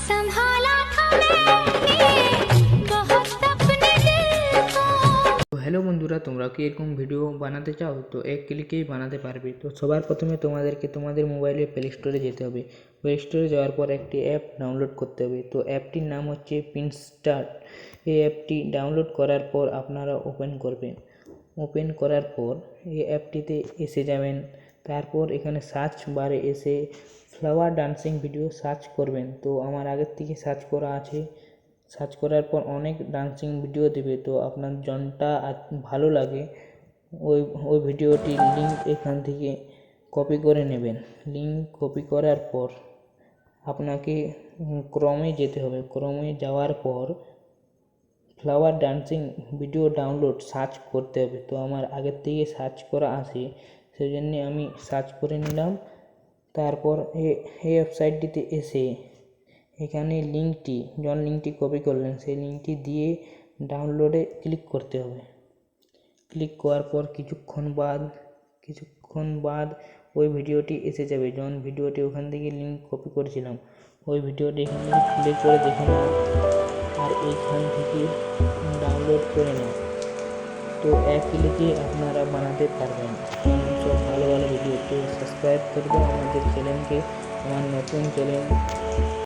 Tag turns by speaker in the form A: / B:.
A: संभाला था मैंने बहुत अपने दिल को।
B: তো হ্যালো বন্ধুরা, তোমরা কি এরকম ভিডিও বানাতে চাও? তো এক ক্লিকেই বানাতে পারবে। তো সবার প্রথমে তোমাদেরকে তোমাদের মোবাইলে প্লে স্টোরে যেতে হবে। প্লে স্টোরে যাওয়ার পর একটি অ্যাপ ডাউনলোড করতে হবে। তো অ্যাপটির নাম হচ্ছে পিনস্টার্ট। এই অ্যাপটি ডাউনলোড করার পর আপনারা ওপেন করবেন। ওপেন করার পর এই অ্যাপটিতে এসে যাবেন। তারপর এখানে সার্চ বারে এসে ফ্লাওয়ার ডান্সিং ভিডিও সার্চ করবেন। তো আমার আগের থেকে সার্চ করা আছে। সার্চ করার পর অনেক ডান্সিং ভিডিও দেবে। তো আপনার জনটা ভালো লাগে ওই ভিডিওটির লিঙ্ক এখান থেকে কপি করে নেবেন। লিঙ্ক কপি করার পর আপনাকে ক্রমে যেতে হবে। ক্রমে যাওয়ার পর flower dancing video download search করতে হবে। তো আমার আগের থেকে সার্চ করা আছে, সেই জন্যে আমি সার্চ করে নিলাম। তারপর এই ওয়েবসাইটটিতে এসে এখানে লিঙ্কটি কপি করলেন, সেই লিঙ্কটি দিয়ে ডাউনলোডে ক্লিক করতে হবে। ক্লিক করার পর কিছুক্ষণ বাদ ওই ভিডিওটি এসে যাবে। যখন ভিডিওটি ওখান থেকে লিঙ্ক কপি করেছিলাম ওই ভিডিওটি এখানে প্লে করে দেখে নাও আর এইখান থেকে ডাউনলোড করে নাও। তো এক ক্লিকে আপনারা বানাতে পারবেন সব ভালো ভালো ভিডিও। তো সাবস্ক্রাইব করবে আমাদের চ্যানেলকে, আমার নতুন চ্যানেল।